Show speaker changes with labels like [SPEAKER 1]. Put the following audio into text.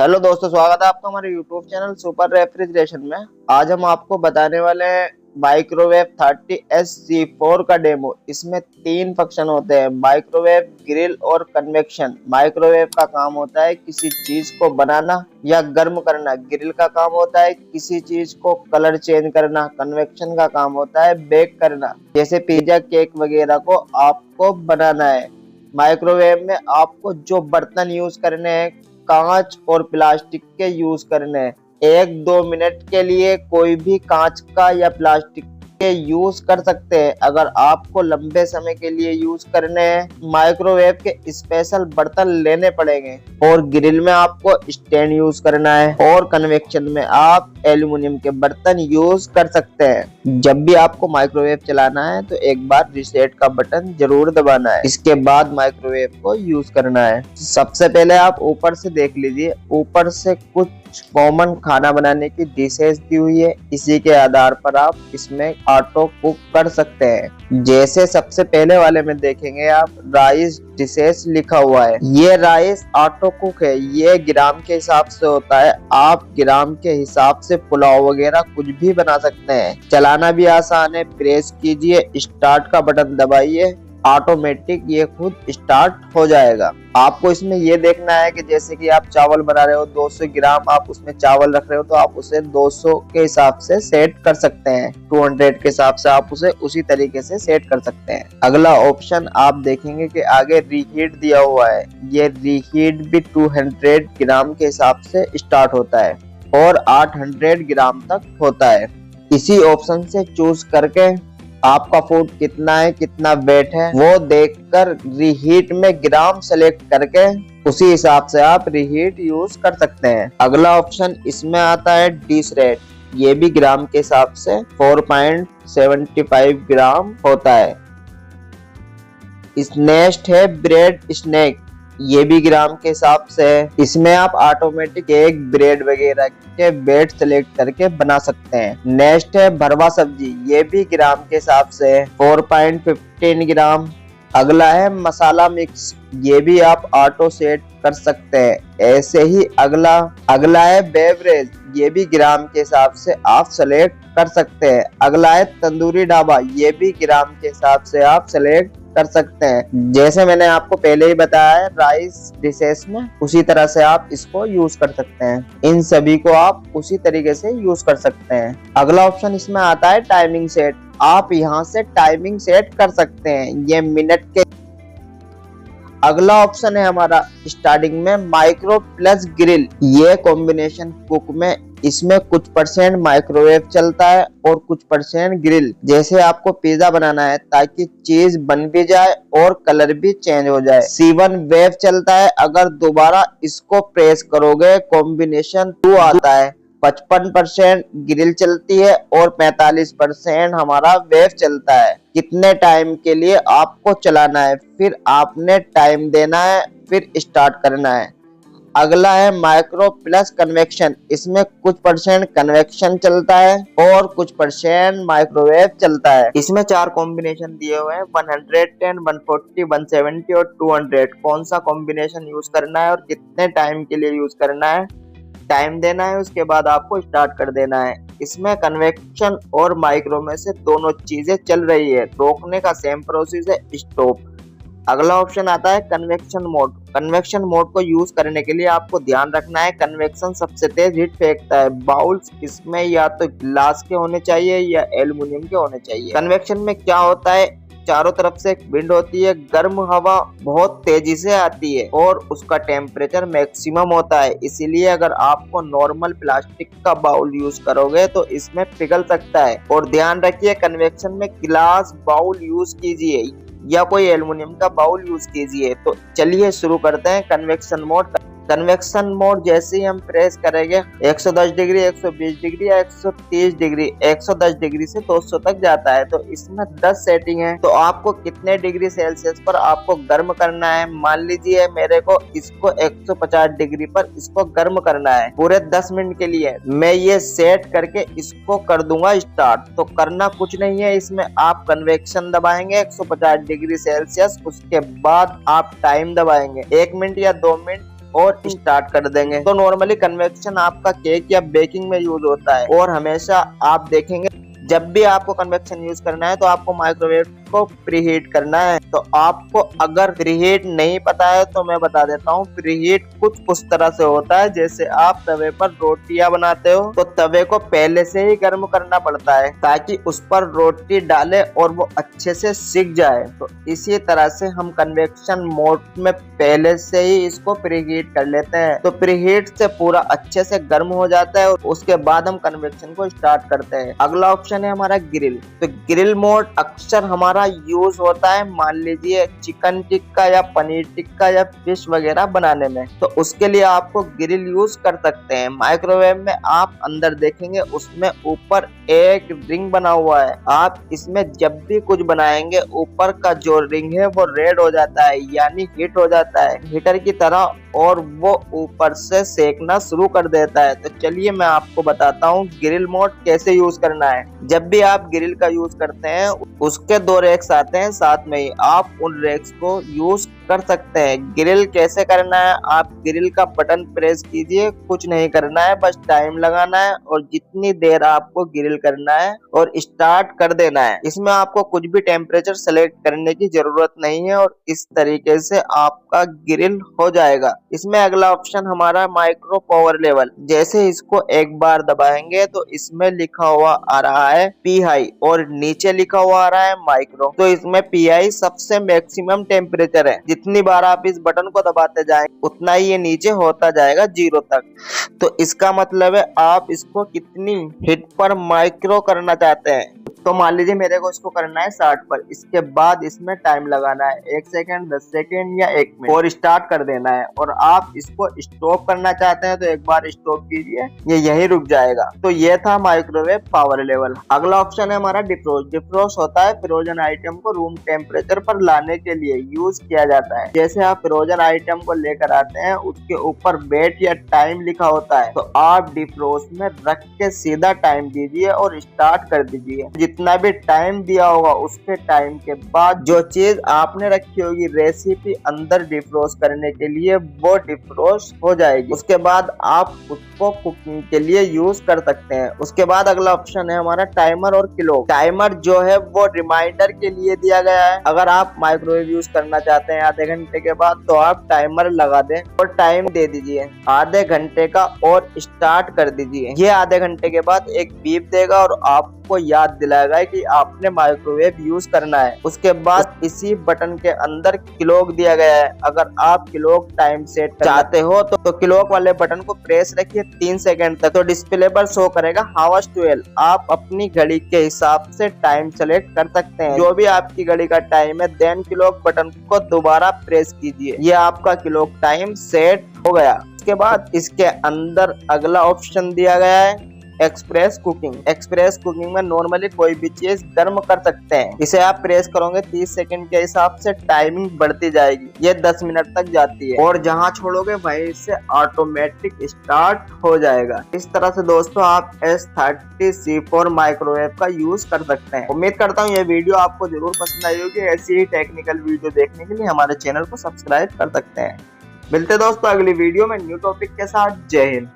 [SPEAKER 1] Hello दोस्तों, स्वागत है आपका हमारे यूट्यूब चैनल सुपर रेफ्रिजरेशन में। आज हम आपको बताने वाले हैं माइक्रोवेव 30SG4 का डेमो। इसमें तीन फंक्शन होते हैं, माइक्रोवेव, ग्रिल और कन्वेक्शन। माइक्रोवेव का काम होता है किसी चीज को बनाना या गर्म करना। ग्रिल का काम होता है किसी चीज को कलर चेंज करना। कन्वेक्शन का काम होता है बेक करना, जैसे पिज्जा, केक वगैरह को आपको बनाना है। माइक्रोवेव में आपको जो बर्तन यूज करने हैं, कांच और प्लास्टिक के यूज करने हैं। 1-2 मिनट के लिए कोई भी कांच का या प्लास्टिक के यूज कर सकते हैं। अगर आपको लंबे समय के लिए यूज करने हैं, माइक्रोवेव के स्पेशल बर्तन लेने पड़ेंगे। और ग्रिल में आपको स्टैंड यूज करना है और कन्वेक्शन में आप एल्युमिनियम के बर्तन यूज कर सकते हैं। जब भी आपको माइक्रोवेव चलाना है तो एक बार रीसेट का बटन जरूर दबाना है, इसके बाद माइक्रोवेव को यूज करना है। सबसे पहले आप ऊपर से देख लीजिए, ऊपर से कुछ कॉमन खाना बनाने की डिशेस दी हुई है। इसी के आधार पर आप इसमें ऑटो कुक कर सकते हैं। जैसे सबसे पहले वाले में देखेंगे आप, राइस डिशेस लिखा हुआ है। ये राइस ऑटो कुक है, ये ग्राम के हिसाब से होता है। आप ग्राम के हिसाब से पुलाव वगैरह कुछ भी बना सकते हैं। चलाना भी आसान है। प्रेस कीजिए, स्टार्ट का बटन दबाइए, ऑटोमेटिक ये खुद स्टार्ट हो जाएगा। आपको इसमें ये देखना है कि जैसे कि आप चावल बना रहे हो, 200 ग्राम आप उसमें चावल रख रहे हो, तो आप उसे 200 के हिसाब से सेट कर सकते हैं। 200 के हिसाब से आप उसे उसी तरीके से सेट कर सकते हैं। अगला ऑप्शन आप देखेंगे कि आगे रीहीट दिया हुआ है। ये रीहीट भी 200 ग्राम के हिसाब से स्टार्ट होता है और 800 ग्राम तक होता है। इसी ऑप्शन से चूज करके आपका फूड कितना है, कितना वेट है, वो देखकर रीहीट में ग्राम सेलेक्ट करके उसी हिसाब से आप रीहीट यूज कर सकते हैं। अगला ऑप्शन इसमें आता है डिश रेट। ये भी ग्राम के हिसाब से 4.75 ग्राम होता है। नेक्स्ट है ब्रेड स्नैक, ये भी ग्राम के हिसाब से है। इसमें आप ऑटोमेटिक एक ब्रेड वगैरह के बेट सेलेक्ट करके बना सकते हैं। नेक्स्ट है भरवा सब्जी, ये भी ग्राम के हिसाब से है, 4.15 ग्राम। अगला है मसाला मिक्स, ये भी आप ऑटो सेट कर सकते हैं। ऐसे ही अगला है बेवरेज, ये भी ग्राम के हिसाब से आप सेलेक्ट कर सकते हैं। अगला है तंदूरी ढाबा, ये भी ग्राम के हिसाब से आप सेलेक्ट कर सकते हैं। जैसे मैंने आपको पहले ही बताया है राइस डिशेस में, उसी तरह से आप इसको यूज कर सकते हैं। इन सभी को आप उसी तरीके से यूज कर सकते हैं। अगला ऑप्शन इसमें आता है टाइमिंग सेट। आप यहाँ से टाइमिंग सेट कर सकते हैं, ये मिनट के। अगला ऑप्शन है हमारा स्टार्टिंग में माइक्रो प्लस ग्रिल। ये कॉम्बिनेशन कुक में, इसमें कुछ परसेंट माइक्रोवेव चलता है और कुछ परसेंट ग्रिल। जैसे आपको पिज्जा बनाना है ताकि चीज बन भी जाए और कलर भी चेंज हो जाए, C1 वेव चलता है। अगर दोबारा इसको प्रेस करोगे कॉम्बिनेशन 2 आता है। 55% ग्रिल चलती है और 45% हमारा वेव चलता है। कितने टाइम के लिए आपको चलाना है, फिर आपने टाइम देना है, फिर स्टार्ट करना है। अगला है माइक्रो प्लस कन्वेक्शन। इसमें कुछ परसेंट कन्वेक्शन चलता है और कुछ परसेंट माइक्रोवेव चलता है। इसमें 4 कॉम्बिनेशन दिए हुए हैं, 110, 140, 170 और 200। कौन सा कॉम्बिनेशन यूज करना है और कितने टाइम के लिए यूज करना है, टाइम देना है, उसके बाद आपको स्टार्ट कर देना है। इसमें कन्वेक्शन और माइक्रो में से दोनों चीजें चल रही है। रोकने का सेम प्रोसेस है, स्टॉप। अगला ऑप्शन आता है कन्वेक्शन मोड। कन्वेक्शन मोड को यूज करने के लिए आपको ध्यान रखना है, कन्वेक्शन सबसे तेज हीट फेंकता है। बाउल्स इसमें या तो ग्लास के होने चाहिए या एल्युमिनियम के होने चाहिए। कन्वेक्शन में क्या होता है, चारों तरफ से एक विंड होती है, गर्म हवा बहुत तेजी से आती है और उसका टेम्परेचर मैक्सिमम होता है। इसीलिए अगर आपको नॉर्मल प्लास्टिक का बाउल यूज करोगे तो इसमें पिघल सकता है। और ध्यान रखिए, कन्वेक्शन में ग्लास बाउल यूज कीजिए या कोई एल्युमिनियम का बाउल यूज कीजिए। तो चलिए शुरू करते हैं कन्वेक्शन मोड। कन्वेक्शन मोड जैसे ही हम प्रेस करेंगे 110 डिग्री, 120 डिग्री या 130 डिग्री, 110 डिग्री से 200 तक जाता है। तो इसमें 10 सेटिंग है। तो आपको कितने डिग्री सेल्सियस पर आपको गर्म करना है, मान लीजिए मेरे को इसको 150 डिग्री पर इसको गर्म करना है पूरे 10 मिनट के लिए। मैं ये सेट करके इसको कर दूंगा स्टार्ट। तो करना कुछ नहीं है, इसमें आप कन्वेक्शन दबाएंगे 150 डिग्री सेल्सियस, उसके बाद आप टाइम दबाएंगे 1 मिनट या 2 मिनट। और स्टार्ट कर देंगे। तो नॉर्मली कन्वेक्शन आपका केक या बेकिंग में यूज होता है और हमेशा आप देखेंगे जब भी आपको कन्वेक्शन यूज करना है तो आपको माइक्रोवेव को प्रीहीट करना है। तो आपको अगर प्रीहीट नहीं पता है तो मैं बता देता हूँ। प्रीहीट कुछ उस तरह से होता है जैसे आप तवे पर रोटियां बनाते हो तो तवे को पहले से ही गर्म करना पड़ता है ताकि उस पर रोटी डाले और वो अच्छे से सिक जाए। तो इसी तरह से हम कन्वेक्शन मोड में पहले से ही इसको प्रीहीट कर लेते हैं। तो प्रीहीट से पूरा अच्छे से गर्म हो जाता है और उसके बाद हम कन्वेक्शन को स्टार्ट करते हैं। अगला ऑप्शन है हमारा ग्रिल। तो ग्रिल मोड अक्सर हमारा यूज होता है मान लीजिए चिकन टिक्का या पनीर टिक्का या फिश वगैरह बनाने में, तो उसके लिए आपको ग्रिल यूज कर सकते हैं। माइक्रोवेव में आप अंदर देखेंगे उसमें ऊपर एक रिंग बना हुआ है। आप इसमें जब भी कुछ बनाएंगे ऊपर का जो रिंग है वो रेड हो जाता है यानी हीट हो जाता है हीटर की तरह और वो ऊपर से सेकना शुरू कर देता है। तो चलिए मैं आपको बताता हूँ ग्रिल मोड कैसे यूज करना है। जब भी आप ग्रिल का यूज करते हैं उसके 2 रेक्स आते हैं साथ में ही, आप उन रेक्स को यूज कर सकते हैं। ग्रिल कैसे करना है, आप ग्रिल का बटन प्रेस कीजिए, कुछ नहीं करना है, बस टाइम लगाना है और जितनी देर आपको ग्रिल करना है और स्टार्ट कर देना है। इसमें आपको कुछ भी टेम्परेचर सेलेक्ट करने की जरूरत नहीं है और इस तरीके से आपका ग्रिल हो जाएगा। इसमें अगला ऑप्शन हमारा माइक्रो पावर लेवल। जैसे इसको एक बार दबाएंगे तो इसमें लिखा हुआ आ रहा है पी हाई और नीचे लिखा हुआ आ रहा है माइक्रो। तो इसमें पी आई सबसे मैक्सिमम टेम्परेचर है। जितनी बार आप इस बटन को दबाते जाएंगे उतना ही ये नीचे होता जाएगा 0 तक। तो इसका मतलब है आप इसको कितनी हीट पर माइक्रो करना चाहते हैं। तो मान लीजिए मेरे को इसको करना है 60 पर। इसके बाद इसमें टाइम लगाना है 1 सेकेंड, 10 सेकेंड या 1 मिनट और स्टार्ट कर देना है। और आप इसको स्टॉप करना चाहते हैं तो एक बार स्टॉप कीजिए, ये यही रुक जाएगा। तो ये था माइक्रोवेव पावर लेवल। अगला ऑप्शन है हमारा डिफ्रोस्ट। डिफ्रोस्ट होता है फ्रोजन आइटम को रूम टेम्परेचर पर लाने के लिए यूज किया जाता है। जैसे आप फ्रोजन आइटम को लेकर आते हैं उसके ऊपर वेट या टाइम लिखा होता है तो आप डिफ्रोस्ट में रख के सीधा टाइम दीजिए और स्टार्ट कर दीजिए। जितना भी टाइम दिया होगा उसके टाइम के बाद जो चीज आपने रखी होगी रेसिपी अंदर डिफ्रोस्ट करने के लिए वो डिफ्रोस्ट हो जाएगी। उसके बाद आप उसको कुकिंग के लिए यूज कर सकते हैं। उसके बाद अगला ऑप्शन है हमारा टाइमर और क्लॉक। टाइमर जो है वो रिमाइंडर के लिए दिया गया है। अगर आप माइक्रोवेव यूज करना चाहते हैं आधे घंटे के बाद तो आप टाइमर लगा दें और टाइम दे दीजिए आधे घंटे का और स्टार्ट कर दीजिए। ये आधे घंटे के बाद एक बीप देगा और आपको याद दिलाएगा कि आपने माइक्रोवेव यूज करना है। उसके बाद इसी बटन के अंदर क्लॉक दिया गया है। अगर आप क्लॉक टाइम सेट चाहते हो तो क्लॉक वाले बटन को प्रेस रखिए 3 सेकंड तक तो डिस्प्ले पर शो करेगा हावर्स 12। आप अपनी घड़ी के हिसाब से टाइम सेलेक्ट कर सकते हैं जो भी आपकी घड़ी का टाइम है। देन क्लॉक बटन को दोबारा प्रेस कीजिए, ये आपका क्लॉक टाइम सेट हो गया। उसके बाद इसके अंदर अगला ऑप्शन दिया गया है एक्सप्रेस कुकिंग। एक्सप्रेस कुकिंग में नॉर्मली कोई भी चीज गर्म कर सकते हैं। इसे आप प्रेस करोगे 30 सेकंड के हिसाब से टाइमिंग बढ़ती जाएगी, ये 10 मिनट तक जाती है और जहां छोड़ोगे वहीं से ऑटोमेटिक स्टार्ट हो जाएगा। इस तरह से दोस्तों आप S30 C4 माइक्रोवेव का यूज कर सकते हैं। उम्मीद करता हूँ ये वीडियो आपको जरूर पसंद आई होगी। ऐसी ही टेक्निकल वीडियो देखने के लिए हमारे चैनल को सब्सक्राइब कर सकते हैं। मिलते दोस्तों अगली वीडियो में न्यू टॉपिक के साथ। जय हिंद।